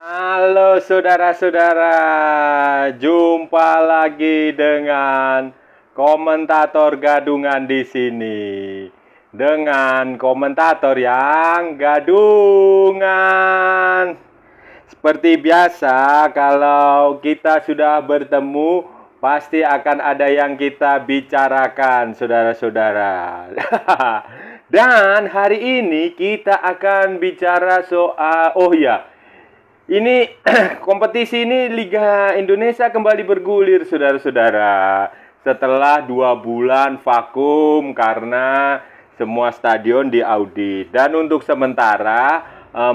Halo saudara-saudara, jumpa lagi dengan komentator gadungan di sini. Dengan komentator yang gadungan. Seperti biasa, kalau kita sudah bertemu, pasti akan ada yang kita bicarakan, saudara-saudara. Dan hari ini kita akan bicara soal, ini kompetisi ini Liga Indonesia kembali bergulir, saudara-saudara. Setelah 2 bulan vakum karena semua stadion diaudit. Dan untuk sementara,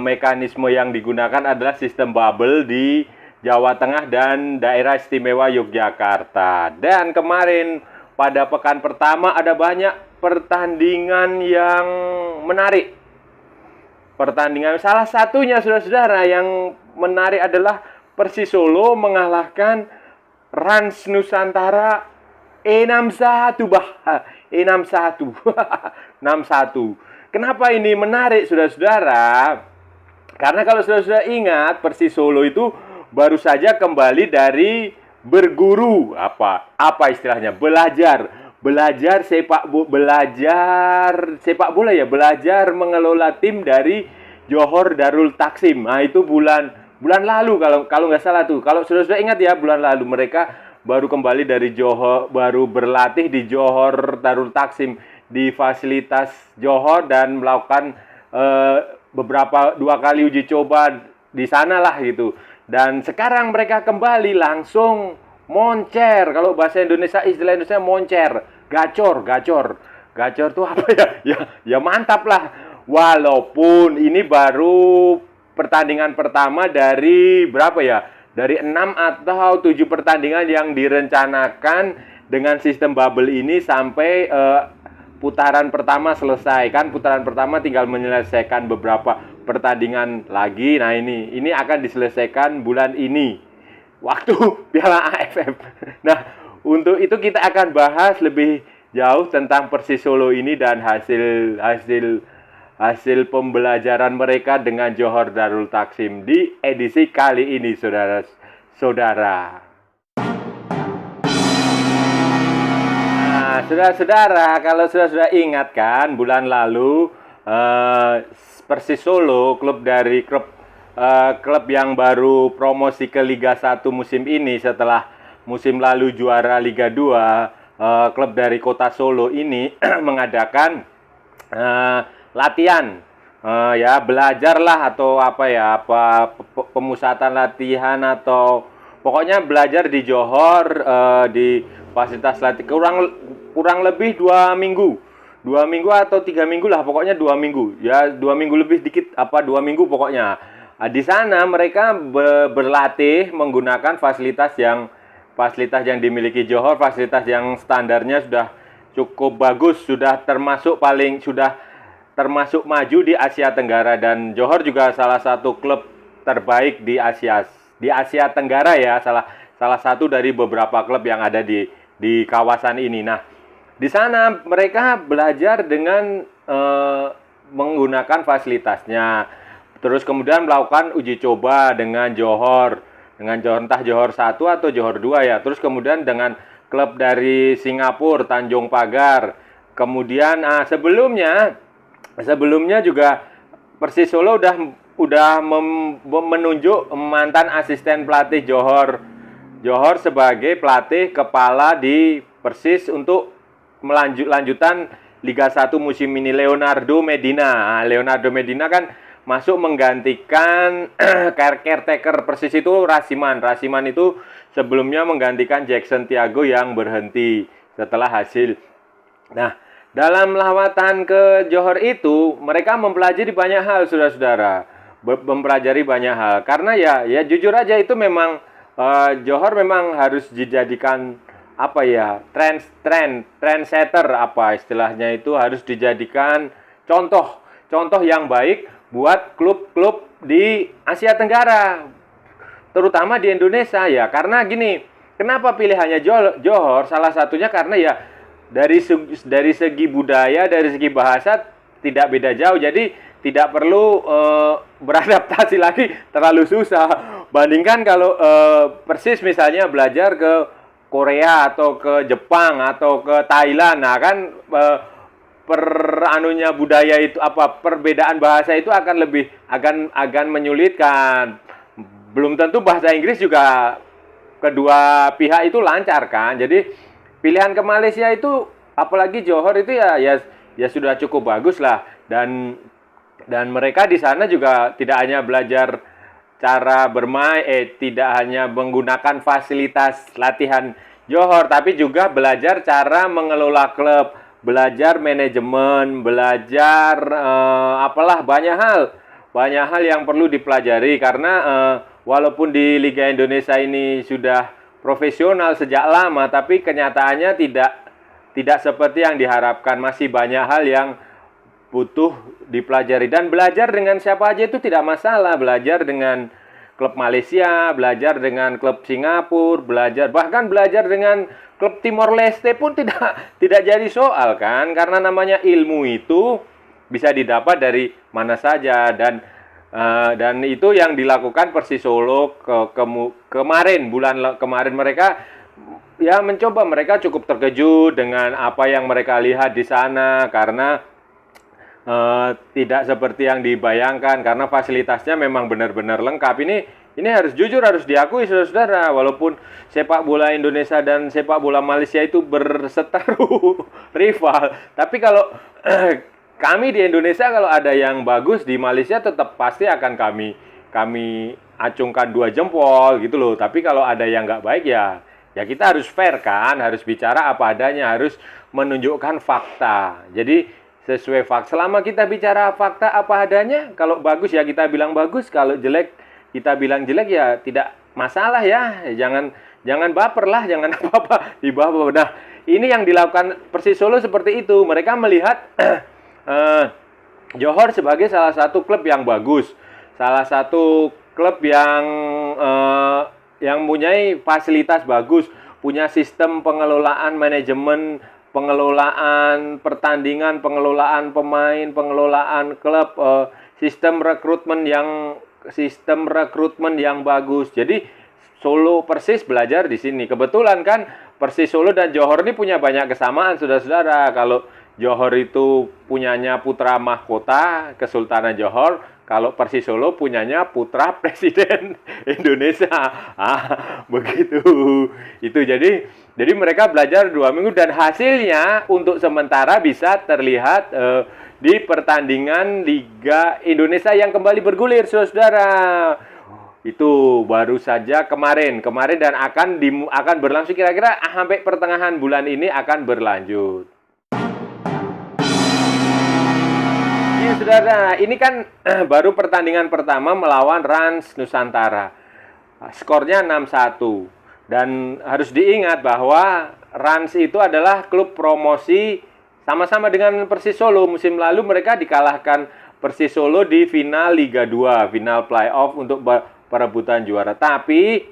mekanisme yang digunakan adalah sistem bubble di Jawa Tengah dan Daerah Istimewa Yogyakarta. Dan kemarin pada pekan pertama ada banyak pertandingan yang menarik. Pertandingan salah satunya, saudara-saudara, yang menarik adalah Persis Solo mengalahkan Rans Nusantara E61 E61 6-1. Kenapa ini menarik, saudara-saudara? Karena kalau saudara-saudara ingat, Persis Solo itu baru saja kembali dari berguru, apa istilahnya, belajar sepak bola ya, belajar mengelola tim dari Johor Darul Taksim. Nah, itu bulan lalu kalau nggak salah tuh. Kalau sudah ingat ya, bulan lalu mereka baru kembali dari Johor, baru berlatih di Johor Darul Taksim di fasilitas Johor dan melakukan beberapa 2 kali uji coba di sana lah gitu. Dan sekarang mereka kembali langsung moncer. Kalau bahasa Indonesia, istilah Indonesia moncer. Gacor tuh apa ya? Ya mantap lah. Walaupun ini baru pertandingan pertama dari berapa ya? Dari 6 atau 7 pertandingan yang direncanakan dengan sistem bubble ini sampai putaran pertama selesai. Kan putaran pertama tinggal menyelesaikan beberapa pertandingan lagi. Nah, ini akan diselesaikan bulan ini, waktu Piala AFF. Nah, untuk itu kita akan bahas lebih jauh tentang Persis Solo ini dan hasil pembelajaran mereka dengan Johor Darul Taksim di edisi kali ini, saudara-saudara. Nah, saudara-saudara, kalau saudara ingat kan, bulan lalu Persis Solo, klub yang baru promosi ke Liga 1 musim ini setelah musim lalu juara Liga 2, klub dari Kota Solo ini mengadakan latihan, ya belajarlah atau pemusatan latihan atau pokoknya belajar di Johor, di fasilitas latihan kurang lebih 2 minggu. 2 minggu atau 3 minggu lah, pokoknya 2 minggu. Ya 2 minggu lebih dikit, 2 minggu pokoknya. Nah, di sana mereka berlatih menggunakan fasilitas yang dimiliki Johor, fasilitas yang standarnya sudah cukup bagus, sudah termasuk maju di Asia Tenggara, dan Johor juga salah satu klub terbaik di Asia Tenggara ya, salah satu dari beberapa klub yang ada di kawasan ini. Nah, di sana mereka belajar dengan menggunakan fasilitasnya. Terus kemudian melakukan uji coba dengan Johor entah Johor 1 atau Johor 2 ya. Terus kemudian dengan klub dari Singapura, Tanjung Pagar. Kemudian sebelumnya juga Persis Solo udah menunjuk mantan asisten pelatih Johor sebagai pelatih kepala di Persis untuk melanjutkan Liga 1 musim ini, Leonardo Medina. Leonardo Medina kan masuk menggantikan caretaker Persis itu Rasiman. Rasiman itu sebelumnya menggantikan Jackson Tiago yang berhenti setelah hasil. Nah, dalam lawatan ke Johor itu mereka mempelajari banyak hal, saudara-saudara. Mempelajari banyak hal karena ya jujur aja itu memang Johor memang harus dijadikan trendsetter, istilahnya itu harus dijadikan contoh yang baik buat klub-klub di Asia Tenggara, terutama di Indonesia ya. Karena gini, kenapa pilihannya Johor? Salah satunya karena dari segi budaya, dari segi bahasa tidak beda jauh. Jadi tidak perlu beradaptasi lagi terlalu susah. Bandingkan kalau Persis misalnya belajar ke Korea atau ke Jepang atau ke Thailand, nah kan budaya itu apa, perbedaan bahasa itu akan lebih akan menyulitkan. Belum tentu bahasa Inggris juga kedua pihak itu lancar kan. Jadi pilihan ke Malaysia itu apalagi Johor itu ya sudah cukup bagus lah, dan mereka di sana juga tidak hanya belajar cara bermain, tidak hanya menggunakan fasilitas latihan Johor, tapi juga belajar cara mengelola klub, belajar manajemen, belajar banyak hal yang perlu dipelajari karena walaupun di Liga Indonesia ini sudah profesional sejak lama, tapi kenyataannya tidak seperti yang diharapkan. Masih banyak hal yang butuh dipelajari, dan belajar dengan siapa aja itu tidak masalah. Belajar dengan klub Malaysia, belajar dengan klub Singapura, bahkan belajar dengan klub Timor Leste pun tidak jadi soal kan, karena namanya ilmu itu bisa didapat dari mana saja, dan itu yang dilakukan Persis Solo bulan kemarin. Mereka ya mencoba, mereka cukup terkejut dengan apa yang mereka lihat di sana, karena tidak seperti yang dibayangkan, karena fasilitasnya memang benar-benar lengkap. Ini harus jujur, harus diakui saudara-saudara, walaupun sepak bola Indonesia dan sepak bola Malaysia itu berseteru rival, tapi kalau kami di Indonesia kalau ada yang bagus, di Malaysia tetap pasti akan kami acungkan 2 jempol gitu loh. Tapi kalau ada yang nggak baik ya kita harus fair kan, harus bicara apa adanya, harus menunjukkan fakta. Jadi sesuai fakta. Selama kita bicara fakta apa adanya, kalau bagus ya kita bilang bagus, kalau jelek kita bilang jelek ya tidak masalah ya. Jangan baper lah, jangan apa-apa dibawa. Nah, ini yang dilakukan Persis Solo seperti itu. Mereka melihat Johor sebagai salah satu klub yang bagus, salah satu klub yang mempunyai fasilitas bagus, punya sistem pengelolaan manajemen, pengelolaan pertandingan, pengelolaan pemain, pengelolaan klub, sistem rekrutmen yang bagus. Jadi Solo Persis belajar di sini. Kebetulan kan Persis Solo dan Johor ini punya banyak kesamaan, saudara-saudara. Kalau Johor itu punyanya putra mahkota Kesultanan Johor, kalau Persis Solo punyanya putra Presiden Indonesia. Begitu. Itu jadi mereka belajar 2 minggu, dan hasilnya untuk sementara bisa terlihat di pertandingan Liga Indonesia yang kembali bergulir, saudara. Itu baru saja kemarin dan akan berlangsung kira-kira sampai pertengahan bulan ini akan berlanjut. Saudara, ini kan baru pertandingan pertama melawan Rans Nusantara. Skornya 6-1. Dan harus diingat bahwa Rans itu adalah klub promosi sama-sama dengan Persis Solo. Musim lalu mereka dikalahkan Persis Solo di final Liga 2, final playoff untuk perebutan juara. Tapi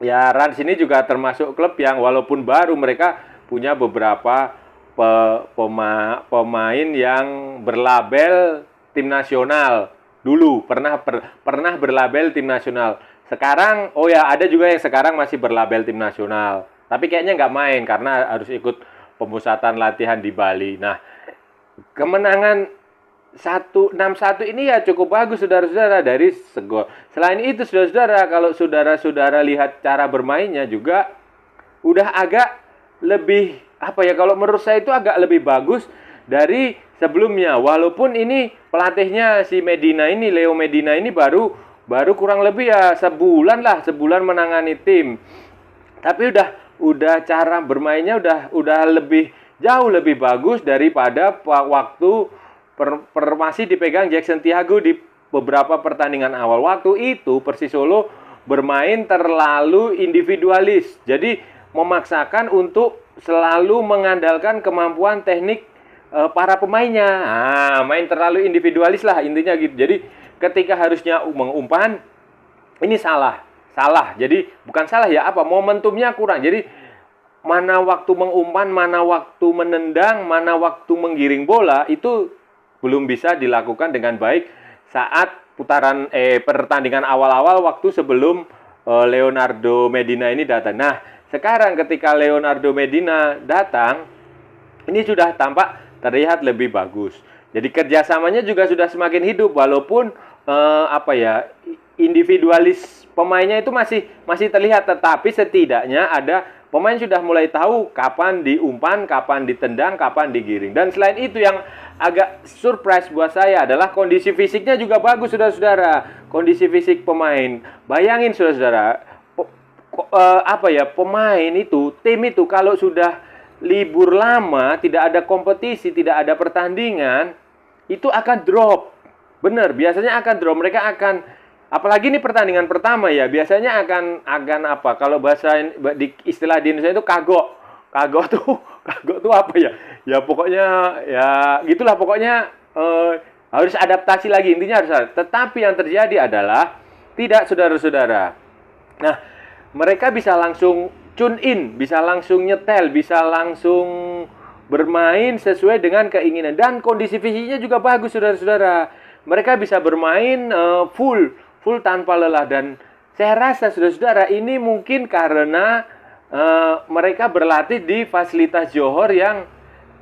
ya Rans ini juga termasuk klub yang walaupun baru, mereka punya beberapa pemain yang berlabel tim nasional. Dulu pernah berlabel tim nasional. Sekarang ada juga yang sekarang masih berlabel tim nasional, tapi kayaknya nggak main karena harus ikut pemusatan latihan di Bali. Nah, kemenangan 6-1 ini ya cukup bagus, saudara-saudara, dari Segor. Selain itu, saudara-saudara, kalau saudara-saudara lihat cara bermainnya juga udah agak lebih kalau menurut saya itu agak lebih bagus dari sebelumnya. Walaupun ini pelatihnya si Leo Medina ini baru kurang lebih ya sebulan menangani tim. Tapi udah cara bermainnya udah jauh lebih bagus daripada waktu masih dipegang Jackson Tiago di beberapa pertandingan awal. Waktu itu Persis Solo bermain terlalu individualis. Jadi memaksakan untuk selalu mengandalkan kemampuan teknik para pemainnya. Main terlalu individualis lah intinya gitu. Jadi ketika harusnya mengumpan, ini salah. Jadi bukan salah ya, momentumnya kurang. Jadi mana waktu mengumpan, mana waktu menendang, mana waktu menggiring bola, itu belum bisa dilakukan dengan baik saat pertandingan awal-awal waktu sebelum Leonardo Medina ini datang. Nah, sekarang ketika Leonardo Medina datang, ini sudah tampak terlihat lebih bagus. Jadi kerjasamanya juga sudah semakin hidup, walaupun individualis pemainnya itu masih terlihat, tetapi setidaknya ada pemain sudah mulai tahu kapan diumpan, kapan ditendang, kapan digiring. Dan selain itu yang agak surprise buat saya adalah kondisi fisiknya juga bagus, saudara-saudara. Kondisi fisik pemain. Bayangin, saudara-saudara, pemain itu, tim itu kalau sudah libur lama, tidak ada kompetisi, tidak ada pertandingan, itu akan drop. Benar, biasanya akan drop. Mereka akan, apalagi ini pertandingan pertama ya, biasanya akan apa? Kalau bahasa istilah di Indonesia itu kagok. Kagok tuh apa ya? Ya pokoknya ya gitulah, pokoknya harus adaptasi lagi, intinya harus. Tetapi yang terjadi adalah tidak, saudara-saudara. Nah, mereka bisa langsung tune in, bisa langsung nyetel, bisa langsung bermain sesuai dengan keinginan, dan kondisi fisiknya juga bagus, saudara-saudara. Mereka bisa bermain full tanpa lelah, dan saya rasa, saudara-saudara, ini mungkin karena mereka berlatih di fasilitas Johor yang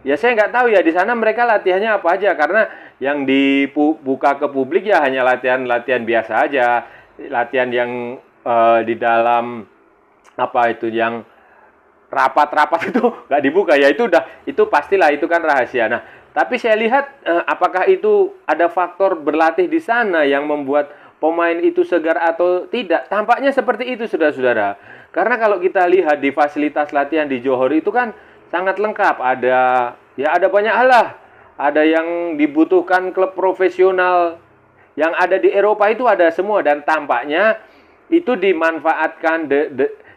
ya saya nggak tahu ya di sana mereka latihannya apa aja, karena yang dibuka ke publik ya hanya latihan biasa aja, latihan yang di dalam yang rapat-rapat itu nggak dibuka ya, itu pastilah, itu kan rahasia. Nah, tapi saya lihat apakah itu ada faktor berlatih di sana yang membuat pemain itu segar atau tidak? Tampaknya seperti itu, saudara-saudara. Karena kalau kita lihat di fasilitas latihan di Johor itu kan sangat lengkap. Ada banyak hal lah. Ada yang dibutuhkan klub profesional yang ada di Eropa itu ada semua, dan tampaknya itu dimanfaatkan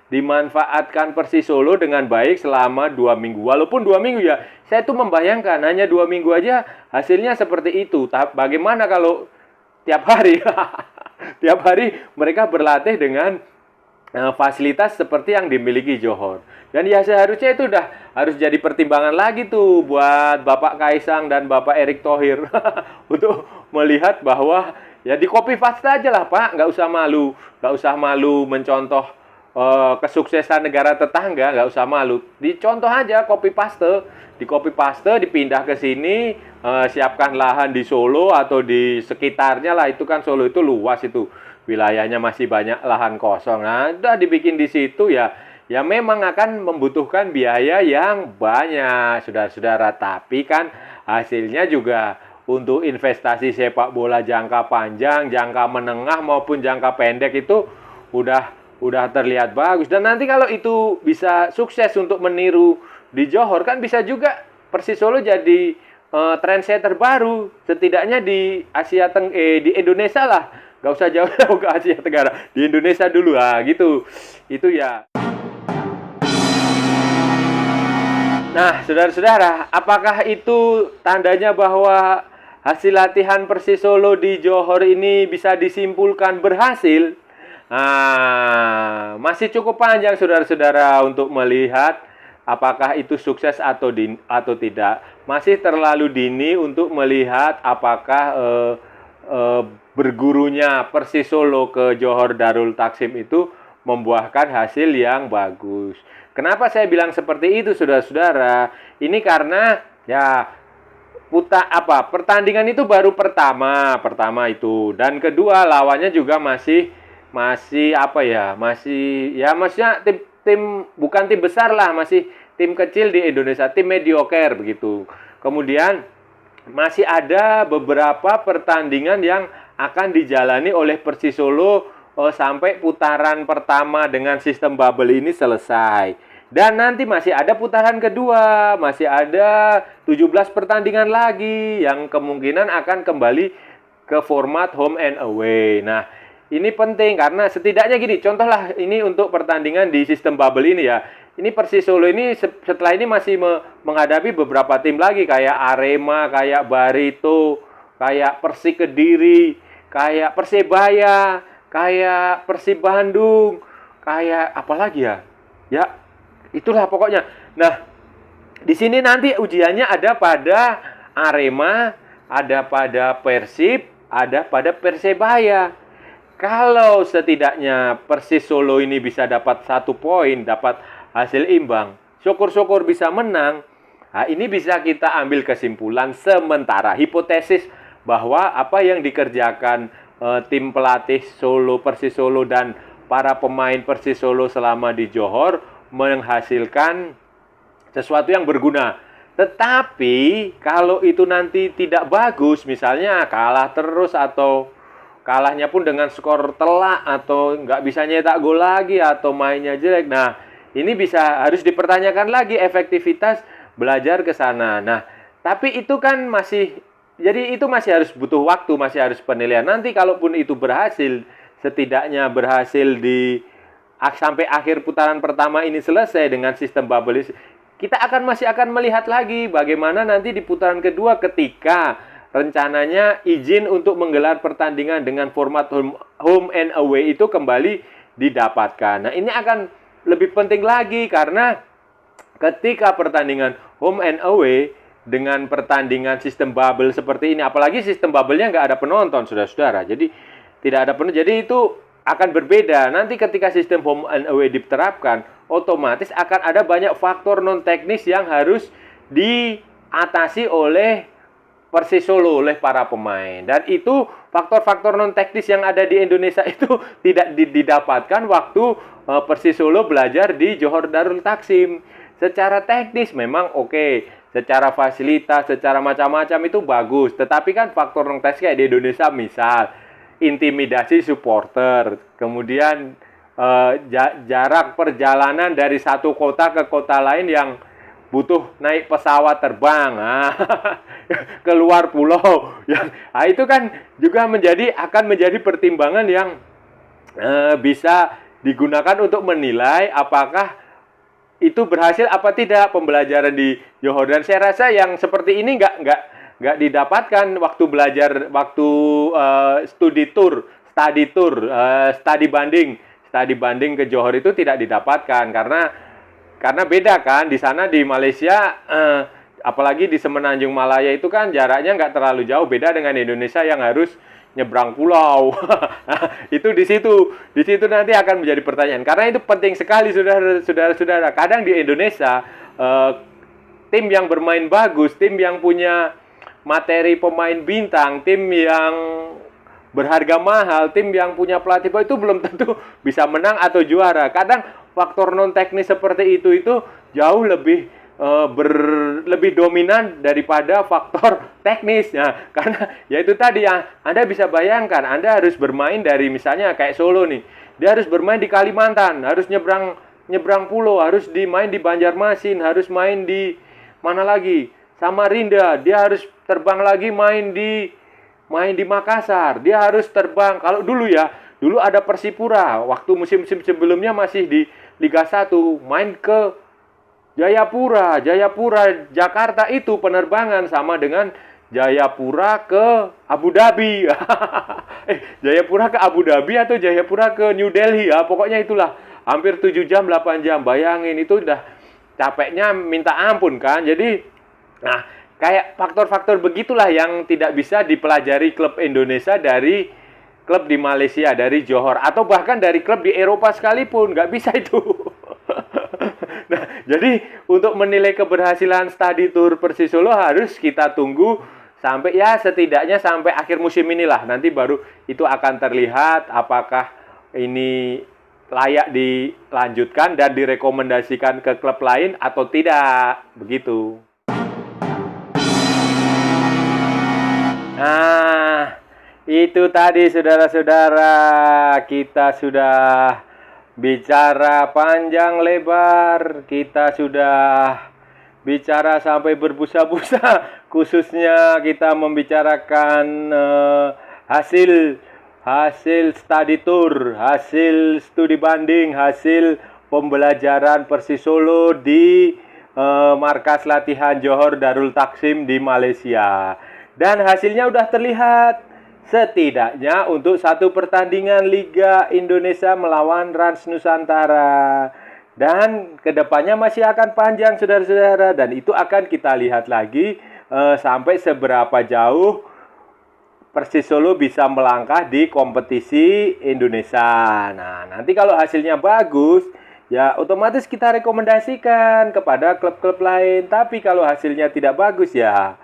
dimanfaatkan Persis Solo dengan baik selama 2 minggu. Walaupun 2 minggu ya, saya tuh membayangkan hanya 2 minggu aja hasilnya seperti itu. Bagaimana kalau tiap hari? Tiap hari mereka berlatih dengan fasilitas seperti yang dimiliki Johor. Dan ya seharusnya itu udah harus jadi pertimbangan lagi tuh buat Bapak Kaisang dan Bapak Erick Thohir untuk melihat bahwa ya di copy paste aja lah, Pak. Nggak usah malu mencontoh kesuksesan negara tetangga, nggak usah malu. Dicontoh aja, copy paste, dipindah ke sini, siapkan lahan di Solo atau di sekitarnya lah. Itu kan Solo itu luas itu, wilayahnya masih banyak lahan kosong. Nah, udah dibikin di situ ya memang akan membutuhkan biaya yang banyak, saudara-saudara. Tapi kan hasilnya juga untuk investasi sepak bola jangka panjang, jangka menengah maupun jangka pendek itu udah terlihat bagus. Dan nanti kalau itu bisa sukses untuk meniru di Johor, kan bisa juga Persis Solo jadi trendsetter baru, setidaknya di di Indonesia lah. Gak usah jauh-jauh ke Asia Tenggara, di Indonesia dulu gitu. Itu ya. Nah, saudara-saudara, apakah itu tandanya bahwa hasil latihan Persis Solo di Johor ini bisa disimpulkan berhasil? Nah, masih cukup panjang, saudara-saudara, untuk melihat apakah itu sukses atau tidak. Masih terlalu dini untuk melihat apakah bergurunya Persis Solo ke Johor Darul Taksim itu membuahkan hasil yang bagus. Kenapa saya bilang seperti itu, saudara-saudara? Ini karena ya pertandingan itu baru pertama itu, dan kedua lawannya juga masih maksudnya tim bukan tim besar lah, masih tim kecil di Indonesia, tim mediocre begitu. Kemudian masih ada beberapa pertandingan yang akan dijalani oleh Persis Solo sampai putaran pertama dengan sistem bubble ini selesai. Dan nanti masih ada putaran kedua, masih ada 17 pertandingan lagi yang kemungkinan akan kembali ke format home and away. Nah, ini penting karena setidaknya gini, contohlah ini untuk pertandingan di sistem bubble ini ya. Ini Persis Solo ini setelah ini masih menghadapi beberapa tim lagi kayak Arema, kayak Barito, kayak Persik Kediri, kayak Persebaya, kayak Persib Bandung, kayak apa lagi ya? Ya, itulah pokoknya. Nah, di sini nanti ujiannya ada pada Arema, ada pada Persib, ada pada Persebaya. Kalau setidaknya Persis Solo ini bisa dapat 1 poin, dapat hasil imbang, syukur-syukur bisa menang. Nah, ini bisa kita ambil kesimpulan sementara, hipotesis bahwa apa yang dikerjakan tim pelatih Solo, Persis Solo dan para pemain Persis Solo selama di Johor menghasilkan sesuatu yang berguna. Tetapi kalau itu nanti tidak bagus, misalnya kalah terus atau kalahnya pun dengan skor telak atau nggak bisa nyetak gol lagi atau mainnya jelek. Nah, ini harus dipertanyakan lagi efektivitas belajar ke sana. Nah, tapi itu kan jadi itu masih harus butuh waktu, masih harus penilaian. Nanti kalaupun itu berhasil, setidaknya berhasil sampai akhir putaran pertama ini selesai dengan sistem bubble, kita masih akan melihat lagi bagaimana nanti di putaran kedua ketika rencananya izin untuk menggelar pertandingan dengan format home and away itu kembali didapatkan. Nah, ini akan lebih penting lagi karena ketika pertandingan home and away dengan pertandingan sistem bubble seperti ini, apalagi sistem bubble-nya nggak ada penonton, saudara-saudara. Jadi tidak ada penonton. Jadi itu akan berbeda. Nanti ketika sistem home and away diterapkan, otomatis akan ada banyak faktor non teknis yang harus diatasi oleh Persis Solo, oleh para pemain. Dan itu faktor-faktor non teknis yang ada di Indonesia itu tidak didapatkan waktu Persis Solo belajar di Johor Darul Taksim. Secara teknis memang oke, secara fasilitas, secara macam-macam itu bagus. Tetapi kan faktor non teknis kayak di Indonesia, misal intimidasi supporter, kemudian jarak perjalanan dari satu kota ke kota lain yang butuh naik pesawat terbang, keluar pulau. Nah, itu kan juga akan menjadi pertimbangan yang bisa digunakan untuk menilai apakah itu berhasil apa tidak pembelajaran di Johor. Dan saya rasa yang seperti ini nggak didapatkan waktu belajar, waktu studi banding ke Johor itu tidak didapatkan karena beda kan di sana di Malaysia, apalagi di Semenanjung Malaya itu kan jaraknya nggak terlalu jauh, beda dengan Indonesia yang harus nyebrang pulau. Itu di situ nanti akan menjadi pertanyaan karena itu penting sekali, saudara-saudara. Kadang di Indonesia tim yang bermain bagus, tim yang punya materi pemain bintang, tim yang berharga mahal, tim yang punya pelatih itu belum tentu bisa menang atau juara. Kadang faktor non teknis seperti itu jauh lebih lebih dominan daripada faktor teknis. Nah, karena ya itu tadi yang Anda bisa bayangkan, Anda harus bermain dari misalnya kayak Solo nih. Dia harus bermain di Kalimantan, harus nyebrang pulau, harus main di Banjarmasin, harus main di mana lagi? Samarinda, dia harus terbang lagi main di Makassar. Dia harus terbang. Kalau dulu ada Persipura, waktu musim-musim sebelumnya masih di Liga 1, main ke Jayapura, Jakarta itu penerbangan sama dengan Jayapura ke Abu Dhabi. Jayapura ke Abu Dhabi atau Jayapura ke New Delhi, pokoknya itulah. Hampir 7 jam, 8 jam. Bayangin, itu udah capeknya minta ampun kan. Jadi, nah, kayak faktor-faktor begitulah yang tidak bisa dipelajari klub Indonesia dari klub di Malaysia, dari Johor, atau bahkan dari klub di Eropa sekalipun. Nggak bisa itu. Nah, jadi untuk menilai keberhasilan study tour Persis Solo harus kita tunggu setidaknya sampai akhir musim inilah. Nanti baru itu akan terlihat apakah ini layak dilanjutkan dan direkomendasikan ke klub lain atau tidak. Begitu. Nah, itu tadi saudara-saudara, kita sudah bicara panjang lebar, kita sudah bicara sampai berbusa-busa, khususnya kita membicarakan hasil study tour, hasil studi banding, hasil pembelajaran Persis Solo di markas latihan Johor Darul Taksim di Malaysia. Dan hasilnya udah terlihat. Setidaknya untuk satu pertandingan Liga Indonesia melawan Rans Nusantara. Dan kedepannya masih akan panjang, saudara-saudara. Dan itu akan kita lihat lagi sampai seberapa jauh Persis Solo bisa melangkah di kompetisi Indonesia. Nah, nanti kalau hasilnya bagus, ya otomatis kita rekomendasikan kepada klub-klub lain. Tapi kalau hasilnya tidak bagus ya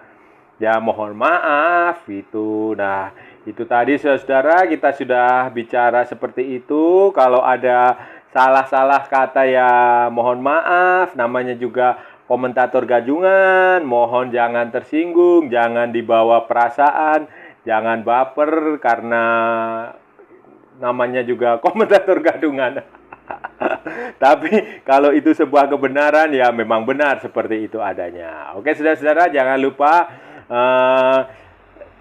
mohon maaf itu. Nah, itu tadi saudara kita sudah bicara seperti itu. Kalau ada salah-salah kata ya mohon maaf. Namanya juga komentator gajungan. Mohon jangan tersinggung, jangan dibawa perasaan, jangan baper karena namanya juga komentator gadungan. Tapi kalau itu sebuah kebenaran ya memang benar seperti itu adanya. Oke saudara-saudara, jangan lupa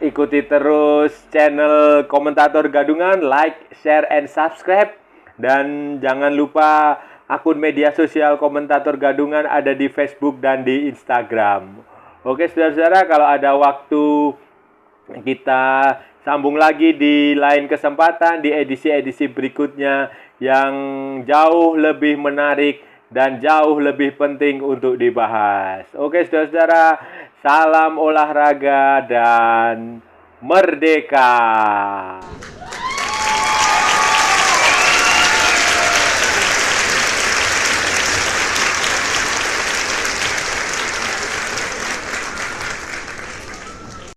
ikuti terus channel Komentator Gadungan, like, share, and subscribe. Dan jangan lupa akun media sosial Komentator Gadungan ada di Facebook dan di Instagram. Oke saudara-saudara, kalau ada waktu kita sambung lagi di lain kesempatan di edisi-edisi berikutnya yang jauh lebih menarik dan jauh lebih penting untuk dibahas. Oke saudara-saudara, salam olahraga dan merdeka.